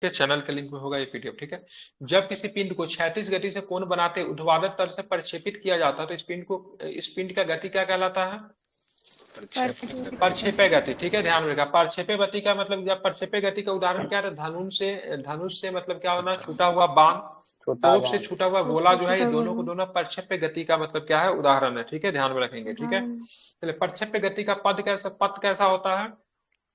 के चैनल के लिंक में होगा ये पीडीएफ, ठीक है। जब किसी पिंड को क्षैतिज गति से कोण बनाते ऊर्ध्वाधर तल से प्रक्षेपित किया जाता है तो इस पिंड का गति क्या कहलाता है? प्रक्षेपय गति, ठीक है, ध्यान रखिएगा। प्रक्षेपय गति का मतलब, जब प्रक्षेपय गति का उदाहरण क्या है? धनुष से मतलब क्या होना? छूटा हुआ बाण, छोटा तोप से बाण। छूटा हुआ गोला जो है, ये दोनों को दोनों प्रक्षेप्य गति का मतलब क्या है? उदाहरण है, ठीक है, ध्यान में रखेंगे, ठीक है। चलिए, प्रक्षेप्य गति का पद कैसा होता है?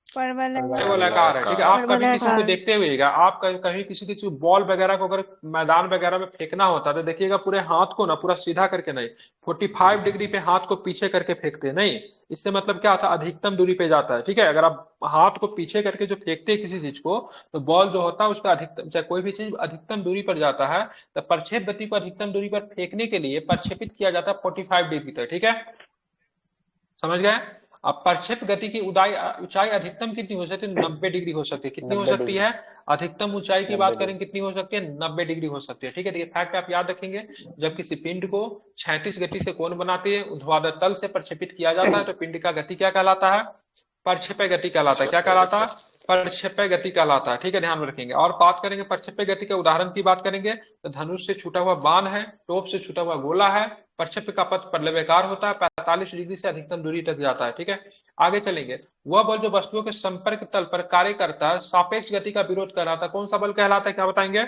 परवलयाकार है, ठीक है। आप कभी किसी को देखते हुएगा, आप कहीं किसी बॉल वगैरह को अगर मैदान वगैरह में फेंकना होता है तो देखिएगा पूरे हाथ को ना पूरा सीधा करके नहीं, 45 डिग्री पे हाथ को पीछे करके फेंकते हैं, नहीं। इससे मतलब क्या होता है? अधिकतम दूरी पे जाता है, ठीक है। अगर आप हाथ को पीछे करके जो फेंकते हैं किसी चीज को, तो बॉल जो होता है उसका अधिकतम, चाहे कोई भी चीज अधिकतम दूरी पर जाता है, तो प्रक्षेप गति को अधिकतम दूरी पर फेंकने के लिए प्रक्षेपित किया जाता है 45 डिग्री तक, ठीक है, समझ गए। अब प्रक्षेप गति की ऊंचाई अधिकतम कितनी हो सकती है? 90 डिग्री हो सकती है। कितनी हो 90 सकती डिग्री। है? अधिकतम ऊंचाई की 90 बात करें डिग्री। कितनी हो सकती है? 90 डिग्री हो सकती है, ठीक है। तो ये फैक्ट आप याद रखेंगे। जब किसी पिंड को क्षैतिज गति से कोण बनाते हैं ऊर्ध्वाधर तल से प्रक्षेपित किया जाता है तो पिंड का गति क्या कहलाता है? प्रक्षेपय गति कहलाता है। क्या कहलाता है? प्रक्षेपय गति कहलाता है, ठीक है, ध्यान में रखेंगे। और बात करेंगे प्रक्षेपय गति के उदाहरण की बात करेंगे तो धनुष से छूटा हुआ बाण है, टोप से छूटा हुआ गोला है, प्रक्षेप्य का पथ पल्लवीकार होता है, 45 डिग्री से अधिकतम दूरी तक जाता है, ठीक है। आगे चलेंगे। वह बल जो वस्तुओं के संपर्क तल पर कार्य करता है सापेक्ष गति का विरोध कहलाता है। कौन सा बल कहलाता है? क्या बताएंगे?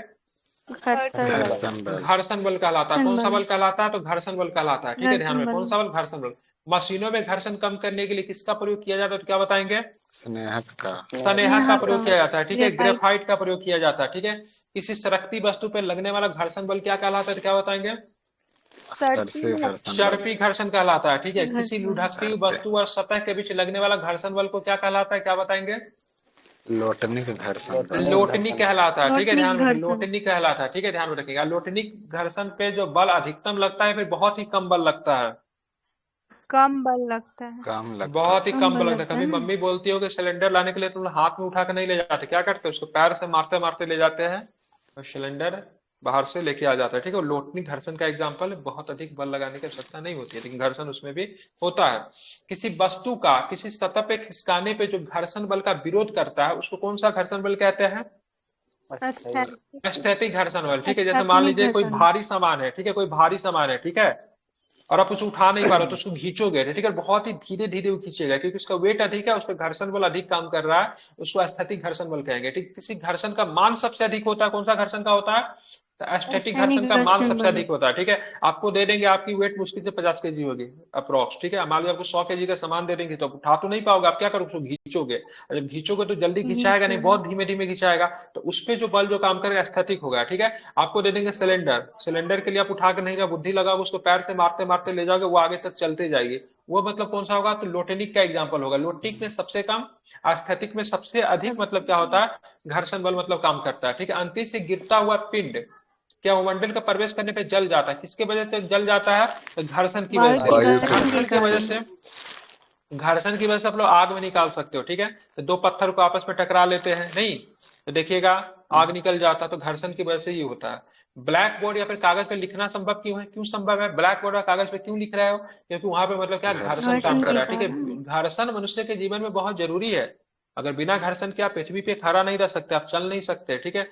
घर्षण बल। घर्षण बल कहलाता है। कौन सा बल कहलाता है? तो घर्षण बल कहलाता है, ठीक है, ध्यान में। कौन सा बल? घर्षण बल। मशीनों में घर्षण कम करने के लिए किसका प्रयोग किया जाता है? तो क्या बताएंगे? स्नेहक का। स्नेहक का प्रयोग किया जाता है, ठीक है। ग्रेफाइट का प्रयोग किया जाता है, ठीक है। किसी सरकती वस्तु पर लगने वाला घर्षण बल क्या कहलाता है? तो क्या बताएंगे? सरसी घर्षण बल। चर्पी घर्षण कहलाता है, ठीक है। किसी लुढ़कती वस्तु और सतह के बीच लगने वाला घर्षण बल को क्या कहलाता है? क्या बताएंगे? लोटनिक घर्षण बल। लोटनी कहलाता है, ठीक है, ध्यान में रखिए। लोटनी कहलाता है, ठीक है, ध्यान में रखिएगा। लोटनिक घर्षण पे जो बल अधिकतम लगता है, फिर बहुत ही कम बल लगता है, कम बल लगता है। कम लगता बहुत ही है। कम बल लगता है। कभी मम्मी बोलती हो कि सिलेंडर लाने के लिए तुम हाथ में उठा के नहीं ले जाते, क्या करते हो? उसको पैर से मारते मारते ले जाते हैं और सिलेंडर बाहर से लेके आ जाता है, ठीक है। लोटनी घर्षण का एग्जाम्पल है। बहुत अधिक बल लगाने की आवश्यकता नहीं होती है, लेकिन घर्षण उसमें भी होता है। किसी वस्तु का किसी सतह पे खिसकाने पे जो घर्षण बल का विरोध करता है उसको कौन सा घर्षण बल कहते हैं? स्थैतिक घर्षण बल, ठीक है। जैसे मान लीजिए कोई भारी सामान है, ठीक है, कोई भारी सामान है, ठीक है, और आप उसे उठा नहीं पा रहे हो तो उसको खींचोगे, ठीक है, बहुत ही धीरे धीरे वो खींचेगा क्योंकि उसका वेट अधिक है, उस पर घर्षण बल अधिक काम कर रहा है, उसको स्थैतिक घर्षण बल कहेंगे, ठीक। किसी घर्षण का मान सबसे अधिक होता है, कौन सा घर्षण का होता है? तो स्थैतिक घर्षण का मान सबसे अधिक होता है, ठीक है। आपको दे देंगे, आपकी वेट मुश्किल से 50 केजी होगी अप्रोक्स, ठीक है। मान लीजिए आपको 100 केजी का सामान दे देंगे तो आप उठा तो नहीं पाओगे, आप क्या करोगे? उसको खींचोगे, और जब खींचोगे तो जल्दी खिंचाएगा नहीं, बहुत धीमे धीमे खिंचाएगा, तो उस पे जो बल जो काम करेगा स्थैतिक होगा, ठीक है। आपको दे देंगे सिलेंडर, सिलेंडर के लिए आप उठा के नहीं जाओ, बुद्धि लगाओगे, उसको पैर से मारते मारते ले जाओगे, वो आगे तक चलते जाएगी, वो मतलब कौन सा होगा? तो लोटेनिक का एग्जाम्पल होगा। लोटेनिक में सबसे कम, स्थैतिक में सबसे अधिक मतलब क्या होता है? घर्षण बल मतलब काम करता है, ठीक है। अंति से गिरता हुआ पिंड क्या वायुमंडल का प्रवेश करने पे जल जाता है? किसके वजह से जल जाता है? तो घर्षण की वजह से। घर्षण की वजह से, घर्षण की वजह से आप लोग आग में निकाल सकते हो, ठीक है। तो दो पत्थर को आपस में टकरा लेते हैं, नहीं तो देखिएगा आग निकल जाता, तो घर्षण की वजह से ही होता है। ब्लैक बोर्ड या फिर कागज पे लिखना संभव क्यों है? क्यों संभव है? ब्लैक बोर्ड और कागज पे क्यों लिख रहे हो? क्योंकि वहां पे मतलब क्या घर्षण काम कर रहा है, ठीक है। घर्षण मनुष्य के जीवन में बहुत जरूरी है। अगर बिना घर्षण के आप पृथ्वी पे खड़ा नहीं रह सकते, आप चल नहीं सकते, ठीक है।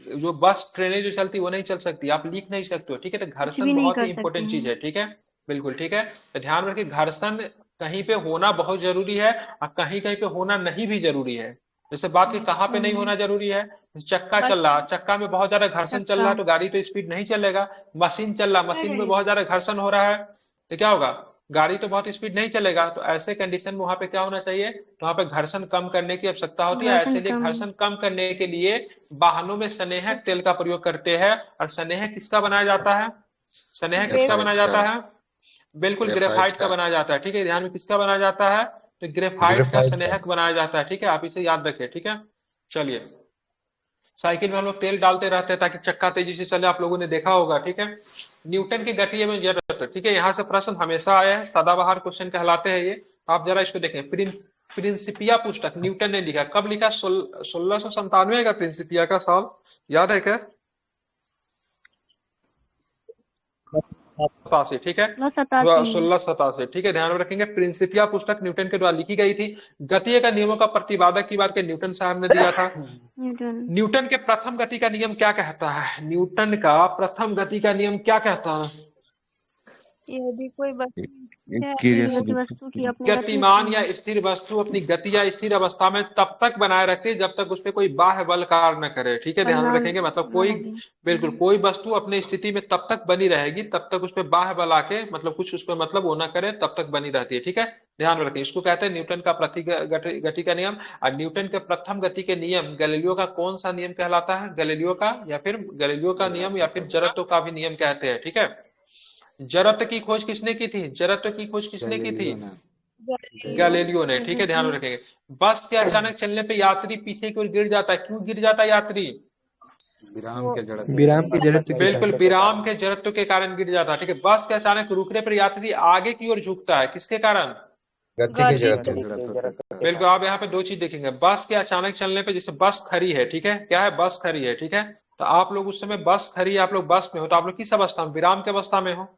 जो बस ट्रेनें जो चलती वो नहीं चल सकती, आप लिख नहीं सकते हो, ठीक है। तो घर्षण बहुत ही इंपॉर्टेंट चीज है, ठीक है, बिल्कुल, ठीक है। तो ध्यान रखिए, घर्षण कहीं पे होना बहुत जरूरी है और कहीं कहीं पे होना नहीं भी जरूरी है। जैसे बात की कहाँ पे नहीं होना जरूरी है? चक्का चल रहा, चक्का में बहुत ज्यादा घर्षण चल रहा है तो गाड़ी तो स्पीड नहीं चलेगा। मशीन चल रहा, मशीन में बहुत ज्यादा घर्षण हो रहा है तो क्या होगा? गाड़ी तो बहुत स्पीड नहीं चलेगा। तो ऐसे कंडीशन में वहां पे क्या होना चाहिए? तो वहां पे घर्षण कम करने की आवश्यकता होती है। ऐसे लिए घर्षण कम करने के लिए वाहनों में स्नेहक तेल का प्रयोग करते हैं। और स्नेहक किसका बनाया जाता है? स्नेहक किसका बनाया जाता है? बिल्कुल ग्रेफाइट का बनाया जाता है, ठीक है। ध्यान में, किसका बनाया जाता है? तो ग्रेफाइट का स्नेहक बनाया जाता है, ठीक है। आप इसे याद रखें, ठीक है। चलिए, साइकिल में हम लोग तेल डालते रहते हैं ताकि चक्का तेजी से चले, आप लोगों ने देखा होगा, ठीक है। न्यूटन की गति में जरूरत है, ठीक है। यहाँ से प्रश्न हमेशा आया है, सदाबहार क्वेश्चन कहलाते हैं ये। आप जरा इसको देखें, प्रिंसिपिया पुस्तक न्यूटन ने लिखा, कब लिखा? 1697 का प्रिंसिपिया का साल याद है क्या? 87, ठीक है, 1687, ठीक है, ध्यान में रखेंगे। प्रिंसिपिया पुस्तक न्यूटन के द्वारा लिखी गई थी। गति का नियमों का प्रतिपादक की बात न्यूटन साहब ने दिया था। न्यूटन के प्रथम गति का नियम क्या कहता है? न्यूटन का प्रथम गति का नियम क्या कहता है? यदि कोई वस्तु गतिमान या स्थिर वस्तु अपनी गति या स्थिर अवस्था में तब तक बनाए रखे जब तक उस पर कोई बाह्य बल कार्य न करे, ठीक है, ध्यान में रखेंगे। मतलब कोई, बिल्कुल, कोई वस्तु अपनी स्थिति में तब तक बनी रहेगी तब तक उस पर बाह्य बल आके मतलब कुछ उस पर मतलब वो ना करे, तब तक बनी रहती है, ठीक है, ध्यान में रखें। इसको कहते हैं न्यूटन का गति का नियम। और न्यूटन के प्रथम गति के नियम गैलीलियो का कौन सा नियम कहलाता है? गैलीलियो का, या फिर गैलीलियो का नियम, या फिर जड़त्व का भी नियम कहते हैं, ठीक है। जड़त्व की खोज किसने की थी? जड़त्व की खोज किसने की थी? गैलीलियो ने, ठीक है, ध्यान में रखेंगे। बस के अचानक चलने पे यात्री पीछे की ओर गिर जाता है, क्यों गिर जाता है यात्री? विराम के जड़त्व, बिल्कुल, विराम के जड़त्व के कारण गिर जाता है, ठीक है। बस के अचानक रुकने पर यात्री आगे की ओर झुकता है, किसके कारण? गति के जड़त्व। बिल्कुल, आप यहाँ पे दो चीज देखेंगे। बस के अचानक चलने पे, जैसे बस खड़ी है, ठीक है, क्या है? बस खड़ी है, ठीक है, तो आप लोग उस समय बस खड़ी है, आप लोग बस में हो, तो आप लोग किस अवस्था में? विराम की अवस्था में हो,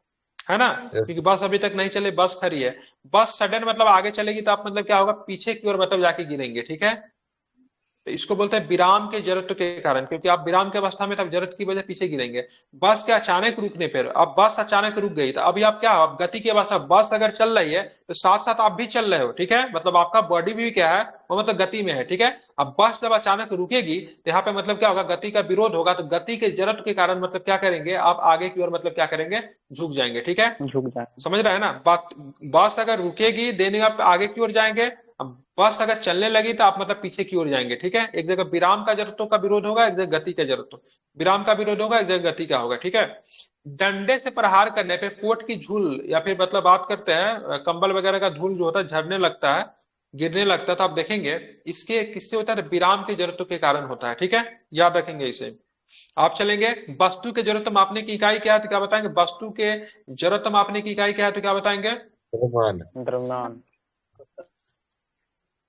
है ना, क्योंकि बस अभी तक नहीं चले, बस खड़ी है। बस सडन मतलब आगे चलेगी तो आप मतलब क्या होगा? पीछे की ओर मतलब जाके गिरेंगे, ठीक है। तो इसको बोलते हैं विराम के जड़त्व के कारण, क्योंकि आप विराम की अवस्था में तब जड़त्व की वजह पीछे गिरेंगे। बस के अचानक रुकने पर, अब बस अचानक रुक गई तो अभी आप क्या हो? आप गति की अवस्था, बस अगर चल रही है तो साथ साथ आप भी चल रहे हो, ठीक है, मतलब आपका बॉडी भी क्या है? वो मतलब गति में है, ठीक है। अब बस जब अचानक रुकेगी तो यहाँ पे मतलब क्या होगा? गति का विरोध होगा, तो गति के जड़त्व के कारण मतलब क्या करेंगे? आप आगे की ओर मतलब क्या करेंगे? झुक जाएंगे, ठीक है, झुक जाए। समझ रहे हैं ना बात? बस अगर रुकेगी देने आप आगे की ओर जाएंगे, अब बस अगर चलने लगी तो आप मतलब पीछे की ओर जाएंगे, ठीक है। एक जगह विराम का जड़त्व का विरोध होगा, एक जगह गति का जड़त्व, विराम का विरोध होगा, एक जगह गति का होगा, ठीक है। डंडे से प्रहार करने पे कोट की झूल, या फिर मतलब बात करते हैं कंबल वगैरह का धूल जो होता है झड़ने लगता है, गिरने लगता है, तो आप देखेंगे इसके किससे होता है? विराम के जड़त्व के कारण होता है, ठीक है, याद रखेंगे इसे। आप चलेंगे, वस्तु के जड़त्व मापने की इकाई क्या है तो क्या बताएंगे? वस्तु के जड़त्व मापने की इकाई क्या है तो क्या बताएंगे? द्रव्यमान।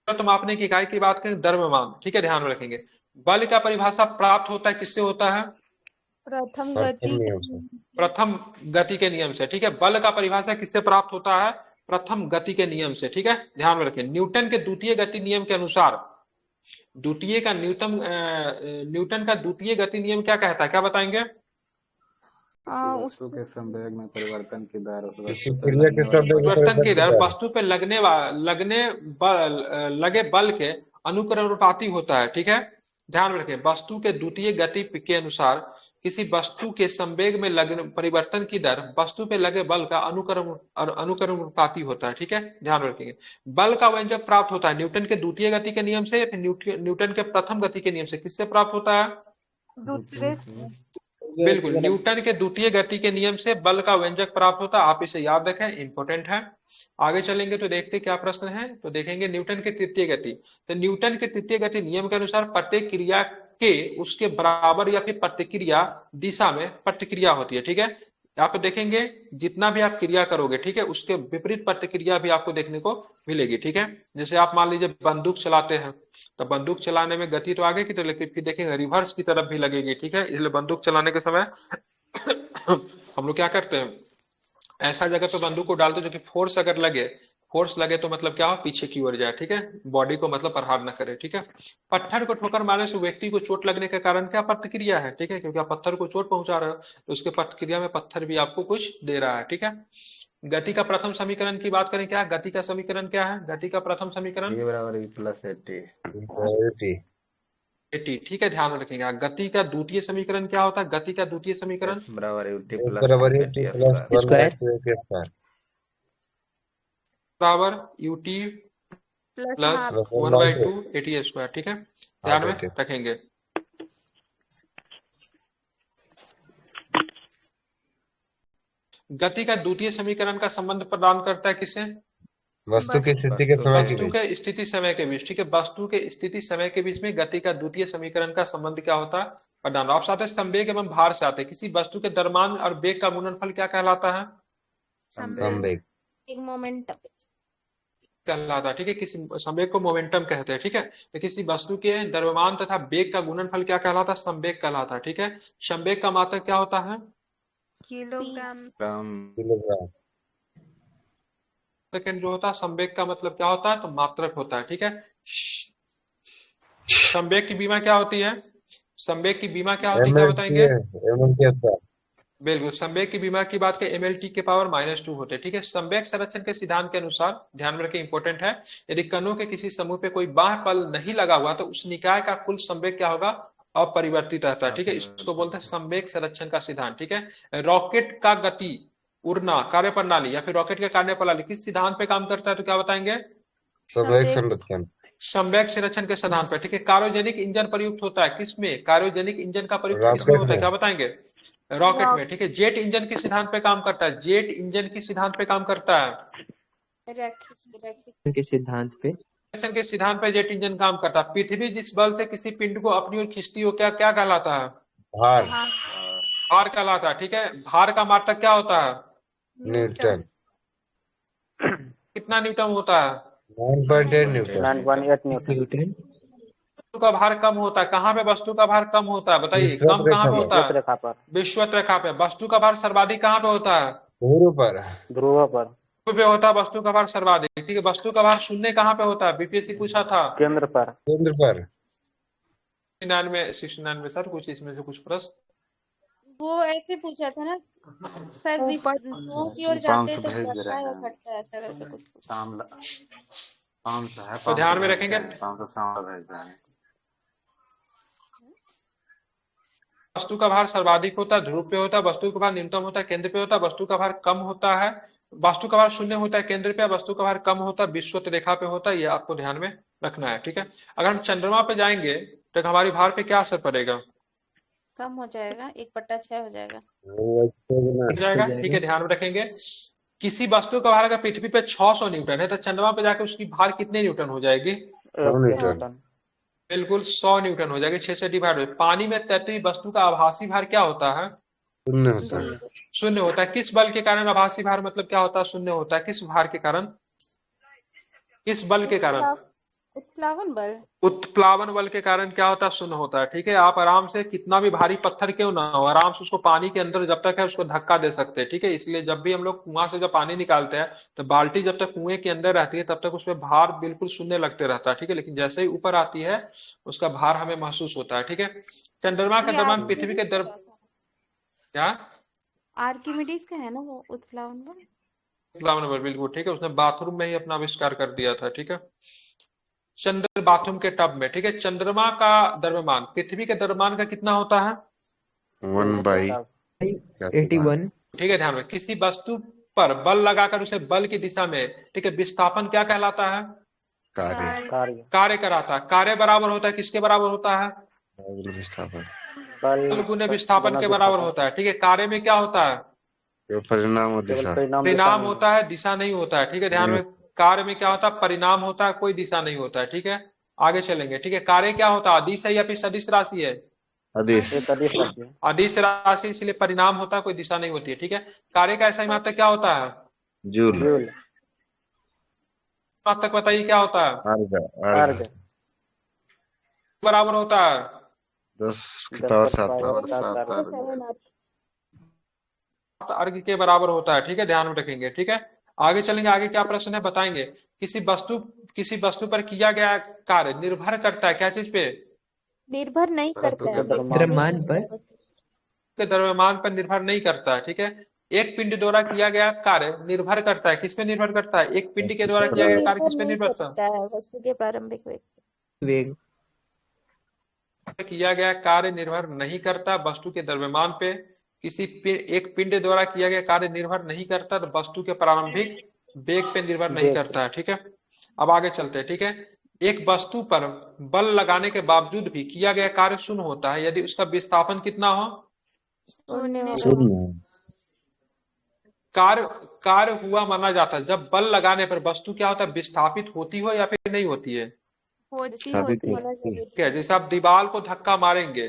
जड़त्व मापने की इकाई की बात करें, द्रव्यमान, ठीक है, ध्यान में रखेंगे। बल का परिभाषा प्राप्त होता है किससे होता है? प्रथम प्रथम गति के नियम से, ठीक है। बल का परिभाषा किससे प्राप्त होता है? प्रथम गति के नियम से, ठीक है, ध्यान में रखें। न्यूटन के द्वितीय गति नियम के अनुसार, न्यूटन का द्वितीय गति नियम क्या कहता है? क्या बताएंगे? वस्तु के संवेग में परिवर्तन की दर, परिवर्तन की दर वस्तु पे लगे बल के अनुक्रमानुपाती होता है, ठीक है, ध्यान में रखें। वस्तु के द्वितीय गति के अनुसार किसी वस्तु के संवेग में लगने परिवर्तन की दर वस्तु पे लगे बल का अनुक्रमानुपाती होता है, ठीक है, ध्यान रखेंगे। बल का व्यंजक प्राप्त होता है न्यूटन के द्वितीय गति के नियम से, या फिर न्यूटन के प्रथम गति के नियम से? किससे प्राप्त होता है? दूसरे बिल्कुल, न्यूटन के द्वितीय गति के नियम से बल का व्यंजक प्राप्त होता है। आप इसे याद रखें, इंपॉर्टेंट है। आगे चलेंगे तो देखते क्या प्रश्न है, तो देखेंगे न्यूटन के तृतीय गति। तो न्यूटन के तृतीय गति नियम के अनुसार प्रत्येक क्रिया के उसके बराबर या फिर प्रतिक्रिया दिशा में प्रतिक्रिया होती है, ठीक है। यहाँ पे देखेंगे जितना भी आप क्रिया करोगे, ठीक है, उसके विपरीत प्रतिक्रिया भी आपको देखने को मिलेगी, ठीक है। जैसे आप मान लीजिए बंदूक चलाते हैं, तो बंदूक चलाने में गति तो आगे की तरफ, लेकिन फिर देखेंगे रिवर्स की तरफ भी लगेगी, ठीक है। इसलिए बंदूक चलाने के समय हम लोग क्या करते हैं? ऐसा जगह पे बंदूक को डालते जो कि फोर्स अगर लगे, फोर्स लगे तो मतलब क्या हो? पीछे की ओर जाए, ठीक है, बॉडी को मतलब प्रहार न करे, ठीक है। पत्थर को ठोकर मारने से व्यक्ति को चोट लगने के कारण क्या प्रतिक्रिया है? ठीक है, क्योंकि आप पत्थर को चोट पहुंचा रहे हो तो उसके प्रतिक्रिया में पत्थर भी आपको कुछ दे रहा है, ठीक है। गति का प्रथम समीकरण की बात करें, क्या गति का समीकरण क्या है? गति का प्रथम समीकरण एटी, ठीक है, ध्यान में रखेंगे। गति का द्वितीय समीकरण क्या होता है? गति का द्वितीय समीकरण बराबर यूटी प्लस 1/2 एटी स्क्वायर, ठीक है, ध्यान में रखेंगे। गति का द्वितीय समीकरण का संबंध प्रदान करता है किसे? वस्तु की स्थिति के समय वस्तु के स्थिति समय के बीच, ठीक है, वस्तु के स्थिति समय के बीच में गति का द्वितीय समीकरण का संबंध क्या होता है? प्रदान। आप साथ संवेग एवं भार से आते हैं। किसी वस्तु के द्रव्यमान और वेग का गुणनफल क्या कहलाता है? संवेग। एक मोमेंटम कहलाता है, ठीक है, किसी संवेग को मोमेंटम कहते हैं, ठीक है। तो किसी वस्तु के द्रव्यमान तथा वेग का गुणनफल क्या कहलाता है? संवेग कहलाता है, ठीक है। संवेग का मात्रक क्या होता है? किलोग्राम। किलोग्राम। सेकंड जो होता है संवेग का मतलब क्या होता है, तो मात्रक होता है, ठीक है। संवेग की बीमा क्या होती है, संवेग की बीमा क्या होती है, क्या बताएंगे। MLT square. बिल्कुल, संवेग की बीमा की बात करें mlt के पावर -2 होते हैं, ठीक है। संवेग संरक्षण के सिद्धांत के अनुसार ध्यान में रखें, इंपॉर्टेंट है, यदि कणों के किसी समूह पे कोई बाह्य बल नहीं लगा हुआ तो उस निकाय का कुल संवेग क्या होगा, अपरिवर्तित रहता है, ठीक है। इसको बोलते हैं संवेग संरक्षण का सिद्धांत, ठीक है। रॉकेट का गति, उड़ना, कार्यप्रणाली या फिर रॉकेट का कार्यप्रणाली किस सिद्धांत पे काम करता है, तो क्या बताएंगे। संवेग संवेग। संरक्षण। संवेग संरक्षण के सिद्धांत पर, ठीक है। क्रायोजेनिक इंजन प्रयुक्त होता है किसमें, क्रायोजेनिक इंजन का प्रयुक्त किसमें रॉकेट होता है, में। क्या बताएंगे। रॉकेट रॉक में, ठीक है। जेट इंजन के सिद्धांत पे काम करता है, जेट इंजन के सिद्धांत पे काम करता है, रैखिक के सिद्धांत पे। संरक्षण के सिद्धांत पे जेट इंजन काम करता है। पृथ्वी जिस बल से किसी पिंड को अपनी ओर खींचती हो, क्या क्या कहलाता है, भार। भार। भार कहलाता है, ठीक है। भार का मात्रक क्या होता है, न्यूटन। कितना न्यूटन होता है, 9.8 न्यूटन। 9.8 न्यूटन। न्यूटन। वस्तु का भार कम होता है, कहाँ पे वस्तु का भार कम होता है, बताइए, विषुवत कम कहाँ रेखा पे पर। होता विषुवत है, रेखा पर। विषुवत रेखा पे। वस्तु का भार सर्वाधिक कहाँ पे होता है, ध्रुव पर। ध्रुव पर। पे होता है वस्तु का भार सर्वाधिक, ठीक है। वस्तु का भार शून्य कहाँ पे होता है, बीपीएससी पूछा था केंद्र पर। केंद्र पर। 69 सर, कुछ इसमें से कुछ प्रश्न। वो ऐसे पूछा था ना, शायद ऊपर। विष्णु की ओर दीपांश जाते हैं तो भेज दे बढ़ता रहे है या हैं। घटता है, ऐसा करके कुछ पूछा। शाम 500 है, तो 500 ध्यान में भेज रखेंगे, रहे हैं, 500 शाम भेज रहे हैं। वस्तु का भार सर्वाधिक होता है, ध्रुव पे होता है, वस्तु का भार न्यूनतम होता है, केंद्र पे होता है, वस्तु का भार कम होता है, वस्तु का भार शून्य होता है केंद्र पे, वस्तु का भार कम होता है विषुवत रेखा पे होता है, ये आपको ध्यान में रखना है, ठीक है। अगर हम चंद्रमा पे जाएंगे तो हमारी भार पे क्या असर पड़ेगा, कम हो जाएगा, 1/6 हो जाएगा। वो अच्छे गुना। हो जाएगा, ठीक है। ध्यान में रखेंगे, किसी वस्तु का भार अगर पृथ्वी पे 600 न्यूटन है तो चंद्रमा पे जाकर उसकी भार कितने न्यूटन हो जाएगी, 100 न्यूटन। न्यूटन। बिल्कुल 100 न्यूटन हो जाएगी, 6 से डिवाइड हो। पानी में तैरती हुई वस्तु का आभासी भार क्या होता है, शून्य होता है। जीरो। शून्य होता है। किस बल के कारण आभासी भार मतलब क्या होता है, शून्य होता है, किस भार के कारण, किस बल के कारण, उत्प्लावन बल। उत्प्लावन बल के कारण क्या होता है, शून्य होता है, ठीक है। आप आराम से कितना भी भारी पत्थर क्यों ना हो, आराम से उसको पानी के अंदर जब तक है उसको धक्का दे सकते हैं, ठीक है। इसलिए जब भी हम लोग कुआं से जब पानी निकालते हैं तो बाल्टी जब तक कुएं के अंदर रहती है तब तक उसमें भार बिल्कुल शून्य लगते रहता है, ठीक है। लेकिन जैसे ही ऊपर आती है उसका भार हमें महसूस होता है, ठीक है। चंद्रमा के ये दरम्यान पृथ्वी के आर्किमिडीज दर, का था। क्या, आर्किमिडीज का है ना वो उत्प्लावन बल। उत्प्लावन बल, बिल्कुल ठीक है। उसने बाथरूम में ही अपना आविष्कार कर दिया था, ठीक है। चंद्र बाथरूम के टब में, ठीक है। चंद्रमा का द्रव्यमान पृथ्वी के द्रव्यमान का कितना होता है, 1/81। ठीक है। ध्यान में, किसी वस्तु पर बल लगाकर उसे बल की दिशा में, ठीक है, विस्थापन क्या कहलाता है, कार्य। कार्य। कार्य कराता है। कार्य बराबर होता है किसके बराबर होता है, विस्थापन। बल गुने विस्थापन के बराबर विस्थापन। होता है, ठीक है। कार्य में क्या होता है, ये परिणाम और केवल दिशा। परिणाम दिशा परिणाम नहीं होता है, दिशा नहीं होता है, ठीक है। ध्यान में, कार्य में क्या होता है, परिणाम होता है, कोई दिशा नहीं होता है, ठीक है। आगे चलेंगे, ठीक है। कार्य क्या होता है, अदिश है या फिर सदिश राशि है, आदेश। है। एक अदिश राशि है। अदिश राशि, इसलिए परिणाम होता है, कोई दिशा नहीं होती है, ठीक है। कार्य का ऐसा ही मात्रक क्या होता है, जूल। जूल। मात्रक बताइए क्या होता है, अर्घ। अर्घ। अर्घ। बराबर होता है, 10 की 10 पावर का 7 पावर और 7 सात अर्घ। अर्घ। अर्घ के बराबर होता है, ठीक है। ध्यान में रखेंगे, ठीक है। आगे चलेंगे, आगे क्या प्रश्न है बताएंगे। किसी वस्तु पर किया गया कार्य निर्भर करता है क्या चीज पे, निर्भर नहीं वस्तु करता के है, द्रव्यमान पर। के द्रव्यमान पर निर्भर नहीं करता है, ठीक है। एक पिंड द्वारा किया गया कार्य निर्भर करता है, किस पे निर्भर करता है, एक पिंड के द्वारा किया गया कार्य निर्भर किस पे नहीं निर्भर करता करता है वस्तु के प्रारंभिक वेग। वेग। है, किया गया कार्य निर्भर नहीं करता वस्तु के द्रव्यमान पे। एक पिंड द्वारा किया गया कार्य निर्भर नहीं करता तो वस्तु के प्रारंभिक वेग पे निर्भर नहीं वेग। करता है, ठीक है। अब आगे चलते हैं, ठीक है। एक वस्तु पर बल लगाने के बावजूद भी किया गया कार्य शून्य होता है यदि उसका विस्थापन कितना हो, शून्य। शून्य। कार्य कार्य हुआ माना जाता है जब बल लगाने पर वस्तु क्या होता है, विस्थापित होती हो या फिर नहीं होती है, होती साबित होती होना जरूरी ठीक है। जैसे आप दीवार को धक्का मारेंगे,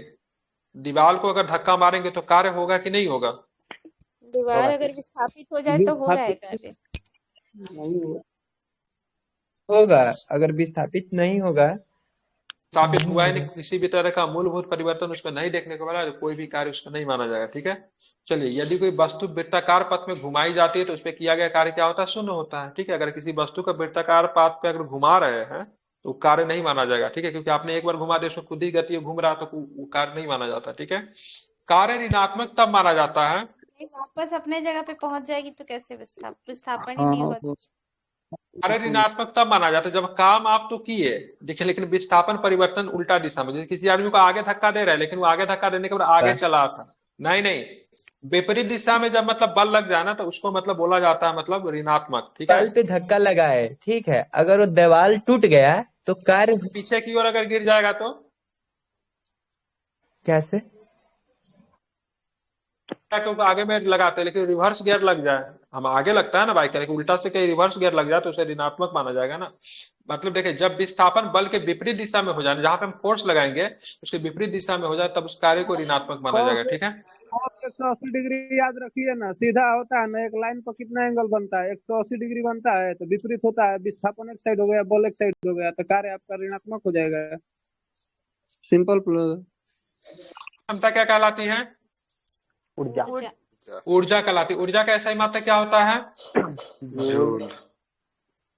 दीवार को अगर धक्का मारेंगे तो कार्य होगा कि नहीं होगा, दीवार अगर विस्थापित हो जाए तो हो रहा है कार्य। नहीं होगा, अगर विस्थापित नहीं होगा स्थापित हुआ है नहीं, किसी भी तरह का मूलभूत परिवर्तन उसमें नहीं देखने को मिला, तो कोई भी कार्य उसका नहीं माना जाएगा। ठीक है, चलिए, यदि कोई वस्तु वृत्ताकार पथ में घुमाई जाती है तो उसपे किया गया कार्य क्या होता है? शून्य होता है। ठीक है, अगर किसी वस्तु को वृत्ताकार पथ पे अगर घुमा रहे हैं तो कार्य नहीं माना जाएगा। ठीक है, क्योंकि आपने एक बार घुमा दिया, उसमें खुद ही गति घूम रहा तो वो कार्य नहीं माना जाता। ठीक है, कार्य ऋणात्मक तब माना जाता है, ये वापस अपने जगह पे पहुंच जाएगी तो कैसे विस्थापन ही नहीं होगा तो? कार्य ऋणात्मक तब माना जाता है जब काम आप तो किए, देखिए, लेकिन विस्थापन परिवर्तन उल्टा दिशा में, जैसे किसी आदमी को आगे धक्का दे रहा है लेकिन वो आगे धक्का देने के बाद आगे चला था, नहीं नहीं, विपरीत दिशा में जब मतलब बल लग जाए ना तो उसको मतलब बोला जाता है मतलब ऋणात्मक। ठीक है, दीवार पे धक्का लगा है, ठीक है, अगर वो दीवार टूट गया तो कार्य पीछे की ओर अगर गिर जाएगा तो कैसे? तो आगे में लगाते हैं, लेकिन रिवर्स गियर लग जाए, हम आगे लगता है ना बाइक का, लेकिन उल्टा से कहीं रिवर्स गियर लग जाए तो उसे ऋणात्मक माना जाएगा ना। मतलब देखिए, जब विस्थापन बल के विपरीत दिशा में हो जाए, जहां पे हम फोर्स लगाएंगे उसके विपरीत दिशा में हो जाए, तब उस कार्य को ऋणात्मक माना जाएगा। ठीक है, 180 डिग्री याद रखिए ना, सीधा होता है ना, एक लाइन पर कितना एंगल बनता है? 180 डिग्री बनता है, तो विपरीत होता है, विस्थापन एक साइड हो गया, बल एक साइड हो गया, तो कार्य आपका ऋणात्मक हो जाएगा। सिंपल। क्षमता क्या कहलाती है? ऊर्जा। ऊर्जा कहलाती है। ऊर्जा का ऐसा ही मात्रा क्या होता है? जूल।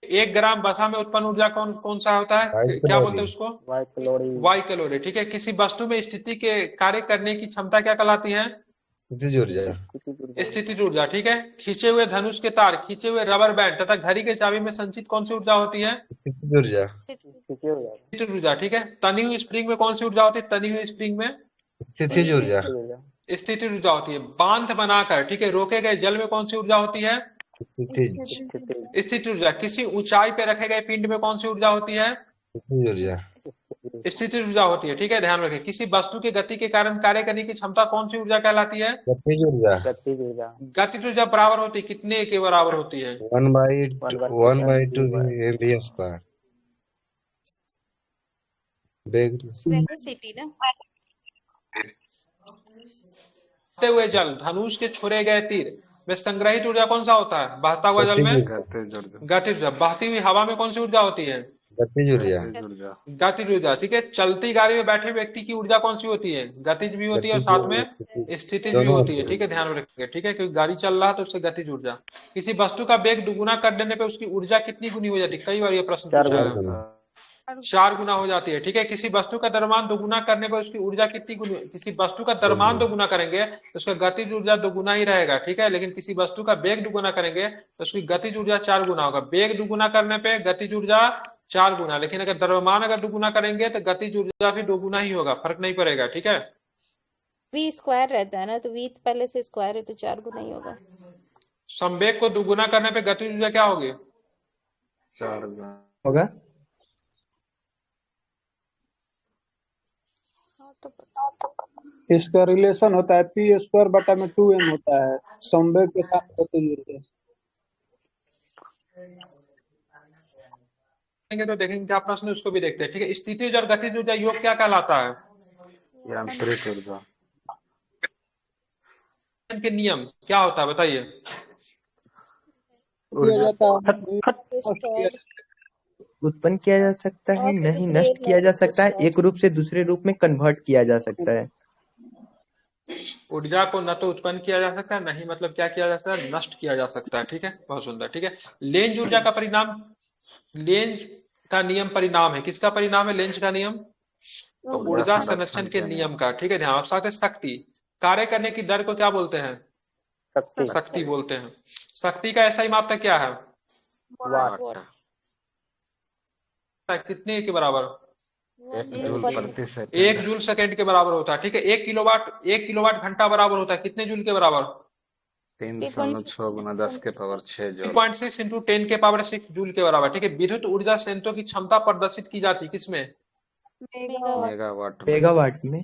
1 ग्राम वसा में उत्पन्न ऊर्जा कौन कौन सा होता है? वाई क्या बोलते कैलोरी। हैं उसको? Why calorie. Why calorie. ठीक है, किसी वस्तु में स्थिति के कार्य करने की क्षमता क्या कहलाती है? स्थितिज ऊर्जा। स्थितिज ऊर्जा। ठीक है, खींचे हुए धनुष के तार, खींचे हुए रबर बैंड तथा घड़ी के चाबी में संचित कौन सी ऊर्जा होती है? स्थितिज ऊर्जा। स्थितिज ऊर्जा। ठीक है, तनी हुई स्प्रिंग में कौन सी ऊर्जा होती है? तनी हुई स्प्रिंग में स्थितिज ऊर्जा। स्थितिज ऊर्जा होती है। बांध बनाकर, ठीक है, रोके गए जल में कौन सी ऊर्जा होती है? स्थितिज। स्थितिज ऊर्जा। किसी ऊंचाई पे रखे गए पिंड में कौन सी ऊर्जा होती है? स्थितिज ऊर्जा। स्थितिज ऊर्जा होती है। ठीक है, ध्यान रखें, किसी वस्तु की गति के कारण कार्य करने की क्षमता कौन सी ऊर्जा कहलाती है? गतिज ऊर्जा। गतिज ऊर्जा बराबर होती है कितने के बराबर होती है? 1/2 mv स्क्वायर। वेग वेलोसिटी ना। बहते हुए जल, धनुष के छोड़े गए तीर में संग्रहित ऊर्जा कौन सा होता है? बहता हुआ जल में गतिज ऊर्जा। गतिज ऊर्जा। बहती हुई हवा में कौन सी ऊर्जा होती है? गतिज ऊर्जा। गतिज ऊर्जा। गतिज ऊर्जा। ठीक है, चलती गाड़ी में बैठे व्यक्ति की ऊर्जा कौन सी होती है? गतिज भी होती है और साथ में स्थितिज भी होती है। ठीक है, ध्यान रखेंगे। ठीक है, क्योंकि गाड़ी चल रहा है तो उससे गतिज ऊर्जा। किसी वस्तु का वेग दुगुना कर देने पे उसकी ऊर्जा कितनी गुनी हो जाती है? कई बार ये प्रश्न पूछा है। 4 गुना हो जाती है। ठीक है, किसी वस्तु का द्रव्यमान दोगुना करने पर उसकी ऊर्जा कितनी गुनी? किसी वस्तु का द्रव्यमान दोगुना करेंगे तो उसका गतिज ऊर्जा दोगुना ही रहेगा। ठीक है, लेकिन किसी वस्तु का वेग दोगुना करेंगे तो उसकी गतिज ऊर्जा 4 गुना होगा। वेग दोगुना करने पे गतिज ऊर्जा 4 गुना, लेकिन अगर द्रव्यमान अगर दोगुना करेंगे तो गतिज ऊर्जा भी दोगुना ही होगा, फर्क नहीं पड़ेगा। ठीक है, v स्क्वायर रहता है ना, तो v पहले से स्क्वायर है तो 4 गुना ही होगा। संवेग को दोगुना करने पे गतिज ऊर्जा क्या होगी? 4 गुना। होगा। इसका रिलेशन होता है p²/2m होता है संवेग के साथ गतिज ऊर्जा। तो देखेंगे क्या प्रश्न है, उसको भी देखते हैं। ठीक है, स्थितिज और गतिज ऊर्जा योग क्या कहलाता है? यांत्रिक ऊर्जा। के नियम क्या होता है बताइए? उत्पन्न किया जा सकता है, नहीं नष्ट किया जा सकता है, एक रूप से दूसरे रूप में कन्वर्ट किया जा सकता है। ऊर्जा को न तो उत्पन्न किया जा सकता है, नहीं मतलब क्या किया जा सकता है? नष्ट किया जा सकता है। ठीक है, बहुत सुंदर। ठीक है, लेंज ऊर्जा का परिणाम, लेंज का नियम परिणाम है, किसका परिणाम है? लेंज का नियम, तो ऊर्जा संरक्षण के नियम का। ठीक है, ध्यान। आप साथ शक्ति, कार्य करने की दर को क्या बोलते हैं? शक्ति बोलते हैं। शक्ति का ऐसा ही मात्रा क्या है? कितने के बराबर? 1 जूल प्रति सेकंड। 1 जूल सेकंड के बराबर होता है। ठीक है, 1 किलोवाट घंटा बराबर होता है कितने जूल के बराबर? 306 गुना 10 के पावर 6 जूल। 3.6 इंटू 10 के पावर 6 जूल के बराबर। ठीक है, विद्युत ऊर्जा संयंत्रों की क्षमता प्रदर्शित की जाती है किसमें? मेगावाट। मेगावाट में।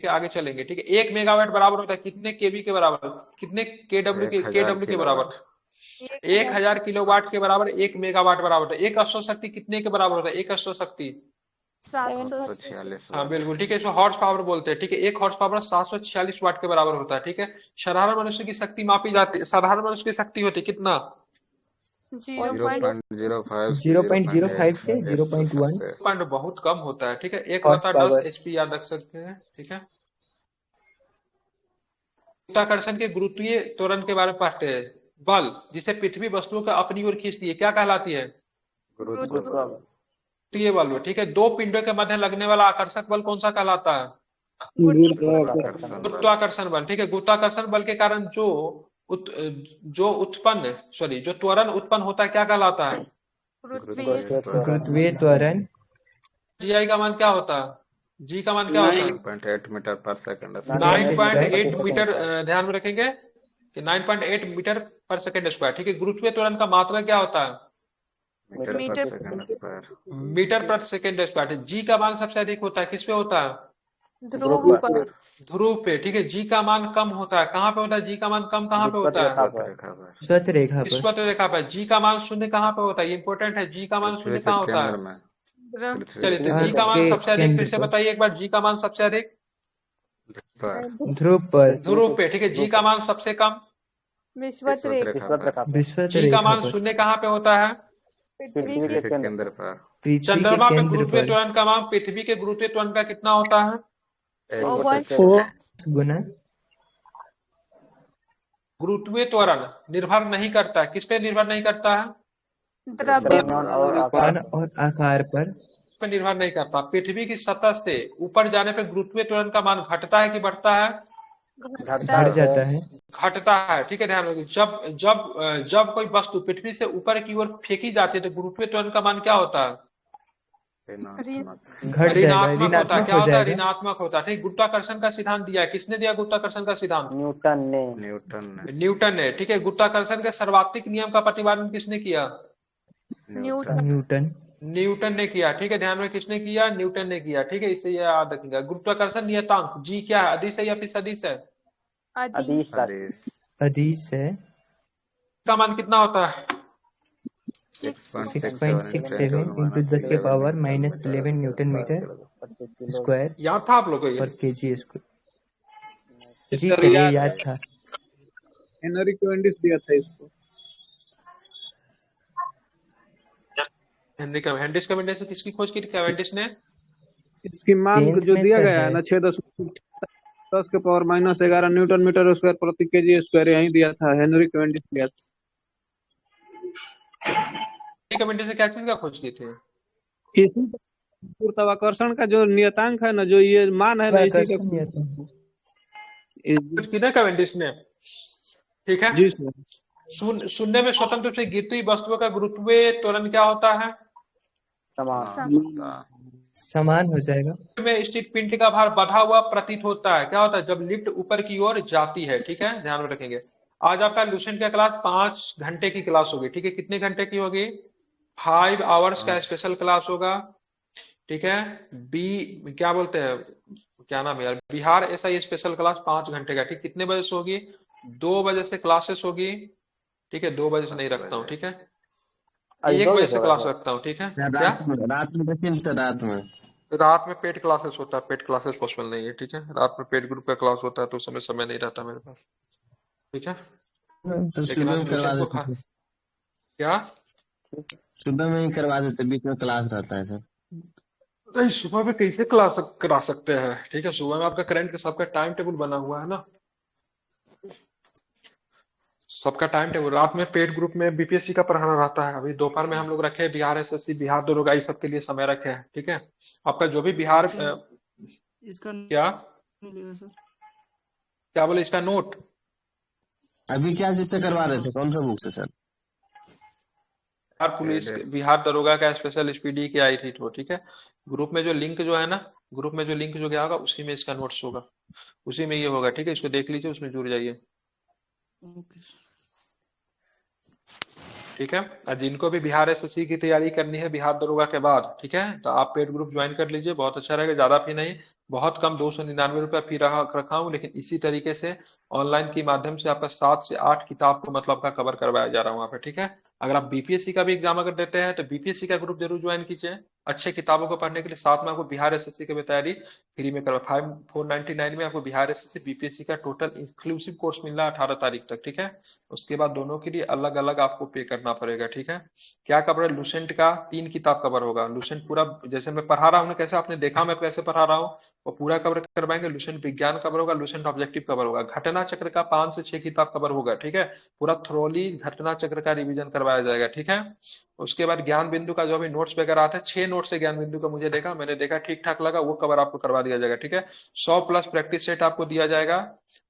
के आगे चलेंगे। ठीक है, 1 मेगावाट बराबर होता है कितने केवी के बराबर? कितने केडब्ल्यू के बराबर? 1000 किलोवाट के बराबर 1 मेगावाट बराबर होता है। एक अश्व शक्ति कितने के बराबर होता है? एक अश्व शक्ति 746 हाँ बिल्कुल। ठीक है, इसको हॉर्स पावर बोलते हैं। ठीक है, 1 हॉर्स पावर 746 वाट के बराबर होता है। ठीक है, साधारण मनुष्य की शक्ति मापी जाती है, साधारण मनुष्य की शक्ति होती है कितना? 0.05 से 0.05 से 0.8 0.1 पॉइंट बहुत कम होता है, ठीक है। 1/10 पावर HP याद रख सकते हैं, ठीक है। गुरुत्वाकर्षण के गुरुत्वीय त्वरण के बारे में पढ़ते हैं। बल जिसे पृथ्वी वस्तुओं को अपनी ओर खींचती है क्या कहलाती है? गुरुत्व बल। गुरुत्वीय बल, ठीक है। दो पिंडों के मध्य लगने वाला आकर्षक बल कौन सा कहलाता है? गुरुत्वाकर्षण बल। गुरुत्वाकर्षण बल, ठीक है। गुरुत्वाकर्षण बल के कारण जो त्वरण उत्पन्न होता है क्या कहलाता है? गुरुत्वीय त्वरण। GI का मान क्या होता है? जी का मान क्या होता है? 9.8 मीटर पर सेकंड। 9.8 मीटर, ध्यान में रखेंगे कि 9.8 मीटर पर सेकंड स्क्वायर, ठीक है। गुरुत्वीय त्वरण का मात्रा क्या होता है? मीटर पर सेकंड स्क्वायर। मीटर पर सेकंड स्क्वायर। जी का मान सबसे अधिक होता है, किस पे होता है? ध्रुव पर। ध्रुव पे, ठीक है। जी का मान कम होता है, कहाँ पे होता है? जी का मान कम कहाँ पे होता है? विषुवत रेखा पर। विषुवत रेखा पर। विषुवत रेखा पर। जी का मान शून्य कहाँ पे होता है? ये इंपॉर्टेंट है, जी का मान पृथ्वी शून्य के कहाँ होता केंद्र है? में। चलिए, तो जी का मान के सबसे अधिक फिर केंद्र से पर। बताइए एक बार, जी का मान सबसे अधिक? पर। ध्रुव पर। ध्रुव पे, ठीक है। जी का मान सबसे कम? विषुवत रेखा पर। विषुवत जी का रेखा मान पर। शून्य कहाँ पे होता है? पृथ्वी के केंद्र पर। पृथ्वी के चंद्रमा पे केंद्र गुरुत्वीय पर त्वरण का मान पृथ्वी के गुरुत्वीय त्वरण का कितना होता है? 1/6। गुना। गुरुत्वीय त्वरण निर्भर नहीं करता है, किस पे निर्भर नहीं करता है? द्रव्यमान और द्रव्यमान और आकार पर। पे निर्भर नहीं करता। पृथ्वी की सतह से ऊपर जाने पे गुरुत्वीय त्वरण का मान घटता है कि बढ़ता है? घट जाता है। घटता है, ठीक है। ध्यान रखिए, जब जब जब कोई वस्तु पृथ्वी से ऊपर की ओर फेंकी जाती है तो गुरुत्वीय त्वरण का मान क्या होता है? ऋणात्मक। घट जाएगा, ऋणात्मक होता है। ऋणात्मक क्या हो होता है? जाएगा। ऋणात्मक होता है, ठीक। गुरुत्वाकर्षण का सिद्धांत दिया है, किसने दिया गुरुत्वाकर्षण का सिद्धांत? न्यूटन ने, ठीक है। गुरुत्वाकर्षण के सर्वात्रिक नियम का प्रतिपादन किसने किया? न्यूटन। न्यूटन ने किया, ठीक है। ध्यान में, किसने किया? न्यूटन ने किया, ठीक है। इसे याद रखिएगा। गुरुत्वाकर्षण नियतांक जी क्या है? अदिश है या फिर सदिश है? अदिश है। का मान कितना होता है? 6.67 इंटू 10 के पावर -11 न्यूटन मीटर स्क्वायर याद था आप लोगों को ये? पर केजी स्क्वायर। जी इसका सर, ये याद याद था। हेनरी क्वेंडिस दिया था इसको। हेनरिच कैवेंडिश ने किसकी खोज की थी? कैवेंडिश ने इसकी मान 10th जो में दिया सर गया है है। ना 6.10 के पावर -11 न्यूटन मीटर स्क्वायर प्रति केजी स्क्वायर यही दिया था, हेनरी क्वेंडिस दिया था। कैवेंडिश ने क्या चीज का खोज की थी? इसी गुरुत्वाकर्षण का जो नियतांक है ना, जो ये मान है ना, इसी का आकर्षण नियतांक। खोज की ना कैवेंडिश ने, ठीक है। जी सर। शून्य में स्वतंत्र रूप से गिरती वस्तुओं का गुरुत्वीय त्वरण क्या होता है? समान हो जाएगा। में स्थित पिंड का भार बढ़ा हुआ प्रतीत होता है, क्या होता है? जब लिफ्ट ऊपर की ओर जाती है, ठीक है। ध्यान में रखेंगे। आज आपका लुसेंट का क्लास 5 घंटे की क्लास होगी, ठीक है। कितने घंटे की होगी? 5 आवर्स का स्पेशल क्लास होगा, ठीक है। क्या बोलते हैं, क्या नाम है यार, बिहार SI स्पेशल क्लास 5 घंटे का, ठीक। कितने बजे से होगी? 2 बजे से क्लासेस होगी, ठीक है। 2 बजे से नहीं रखता हूँ, ठीक है। 1 बजे से क्लास रखता हूँ, ठीक है। क्या रात में पेड क्लासेस होता है, पेड क्लासेस पॉसिबल नहीं है, ठीक है। रात में पेड ग्रुप का क्लास होता है तो उस समय नहीं रहता मेरे पास, ठीक है। तो लेकिन सुबह आज में करवा ट्यूशन को देते, क्या सुबह में ही करवा देते, बीच में क्लास रहता है सर। नहीं, सुबह में कैसे क्लास करा सकते हैं, ठीक है। सुबह में आपका करंट के सबका टाइम टेबल बना हुआ है ना, सबका टाइम टेबल। रात में पेड ग्रुप में BPSC का पढ़ाना रहता है। अभी दोपहर में हम लोग रखे बिहार SSC, बिहार दरोगा, इस सब के लिए समय रखे हैं, ठीक है। आपका जो भी बिहार इसका क्या मिलेगा सर? क्या बोले? इसका नोट अभी क्या जिससे करवा रहे थे, कौन सा बुक से सर? बिहार पुलिस, बिहार दरोगा का स्पेशल SPD की आई थी तो, ठीक है। ग्रुप में जो लिंक जो है ना, ग्रुप में जो लिंक जो गया होगा उसी में इसका नोट्स होगा, उसी में ये होगा, ठीक है। इसको देख लीजिए, उसमें जुड़ जाइए, ठीक है। और जिनको भी बिहार SSC की तैयारी करनी है बिहार दरोगा के बाद, ठीक है, तो आप पेड ग्रुप ज्वाइन कर लीजिए, बहुत अच्छा रहेगा। ज्यादा फी नहीं, बहुत कम 299 रुपया फी रखा हूँ, लेकिन इसी तरीके से ऑनलाइन के माध्यम से आपका 7 से 8 किताब को मतलब का कवर करवाया जा रहा है वहाँ पे, ठीक है। अगर आप BPSC का भी एग्जाम अगर देते हैं तो BPSC का ग्रुप जरूर ज्वाइन कीजिए, अच्छे किताबों को पढ़ने के लिए साथ में आपको बिहार एसएससी की भी तैयारी फ्री में करवा 499 में आपको बिहार एसएससी बीपीएससी का टोटल इंक्लूसिव कोर्स मिल रहा है 18 तारीख तक, ठीक है। उसके बाद दोनों के लिए अलग अलग आपको पे करना पड़ेगा, ठीक है। क्या कवर है? लुसेंट का 3 किताब कवर होगा। लुसेंट पूरा जैसे मैं पढ़ा रहा हूँ, कैसे आपने देखा मैं कैसे पढ़ा रहा हूँ, वो पूरा कवर करवाएंगे। लुसेंट विज्ञान कवर होगा, लुसेंट ऑब्जेक्टिव कवर होगा, घटना चक्र का 5 से 6 किताब कवर होगा, ठीक है। पूरा थ्रोली घटना चक्र का रिवीजन करवाया जाएगा, ठीक है। उसके बाद ज्ञान बिंदु का जो भी नोट्स वगैरह आता है, 6 नोट्स से ज्ञान बिंदु का मुझे देखा, मैंने देखा ठीक ठाक लगा, वो कवर आपको करवा दिया जाएगा, ठीक है। 100+ प्रैक्टिस सेट आपको दिया जाएगा।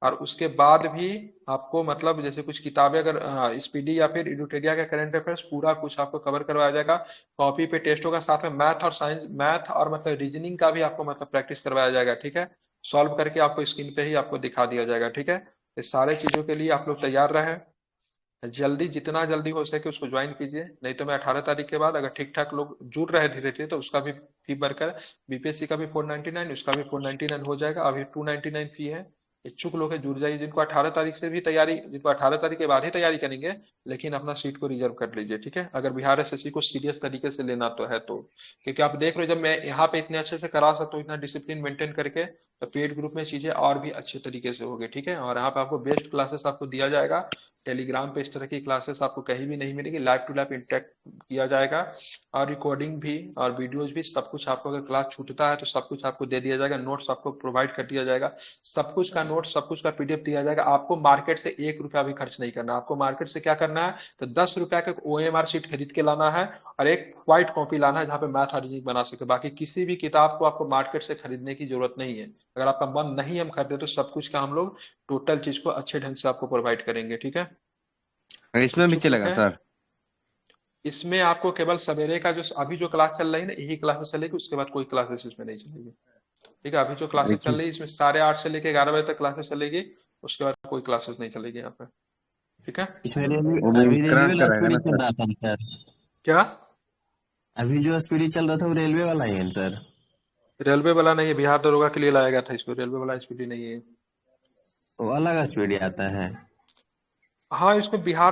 और उसके बाद भी आपको मतलब जैसे कुछ किताबें अगर स्पीडी या फिर एडुटेरिया का करंट अफेयर्स पूरा कुछ आपको कवर करवाया जाएगा। कॉपी पे टेस्ट होगा, साथ में मैथ और साइंस, मैथ और मतलब रीजनिंग का भी आपको मतलब प्रैक्टिस करवाया जाएगा, ठीक है। सॉल्व करके आपको स्क्रीन पे ही आपको दिखा दिया जाएगा, ठीक है। इस सारे चीजों के लिए आप लोग तैयार रहे, जल्दी जितना जल्दी हो सके उसको ज्वाइन कीजिए। नहीं तो मैं 18 तारीख के बाद अगर ठीक ठाक लोग जुड़ रहे धीरे धीरे तो उसका भी फी भरकर बीपीएससी का भी 499, उसका भी 499 हो जाएगा। अभी 299 फी है। इच्छुक लोग हैं जुड़ जाइए, जिनको 18 तारीख से भी तैयारी, जिनको 18 तारीख के बाद ही तैयारी करेंगे, लेकिन अपना सीट को रिजर्व कर लीजिए, ठीक है। अगर बिहार एसएससी को सीरियस तरीके से लेना तो है तो, क्योंकि आप देख रहे हो जब मैं यहाँ पे इतने अच्छे से करा सकता हूँ, इतना डिसिप्लिन मेंटेन करके, तो पेड ग्रुप में चीजें और भी अच्छे तरीके से होगी, ठीक है। और यहाँ पे आपको बेस्ट क्लासेस आपको दिया जाएगा। टेलीग्राम पे इस तरह की क्लासेस आपको कहीं भी नहीं मिलेगी, लाइव टू लाइव इंटरेक्ट किया जाएगा, और रिकॉर्डिंग भी और वीडियोज भी सब कुछ आपको, अगर क्लास छूटता है तो सब कुछ आपको दे दिया जाएगा, नोट्स आपको प्रोवाइड कर दिया जाएगा, सब कुछ का नोट, सब कुछ का पीडीएफ दिया जाएगा। आपको मार्केट से 1 रुपया भी खर्च नहीं करना। आपको मार्केट से क्या करना है, तो 10 रुपया का ओएमआर शीट खरीद के लाना है और एक व्हाइट कॉपी लाना है जहाँ पे मैथ और रीजनिंग बना सके। बाकी किसी भी किताब को आपको मार्केट से खरीदने की जरूरत नहीं है। अगर आपका मन नहीं हम खरीदे तो सब कुछ का हम लोग टोटल चीज को अच्छे ढंग से आपको प्रोवाइड करेंगे, ठीक है। इसमें भी चलेगा सर? इसमें आपको केवल सवेरे का जो अभी जो क्लास चल रही है ना, यही क्लासेस चलेगी, उसके बाद कोई क्लासेस इसमें नहीं चलेगी, ठीक है। अभी जो क्लासेस चल रही है इसमें 8:30 से लेकर 11 बजे तक क्लासेस चलेगी, उसके बाद कोई क्लासेस नहीं चलेगी यहाँ पे, ठीक है। इसमें अभी रेलवे वाला स्पीडी चल रहा था सर? क्या अभी जो स्पीडी चल रहा था वो रेलवे वाला ही है सर? रेलवे वाला नहीं है, बिहार दरोगा के लिए लाया गया था इसको, रेलवे वाला स्पीडी नहीं है। वो अलग स्पीडी आता है? हाँ, इसको बिहार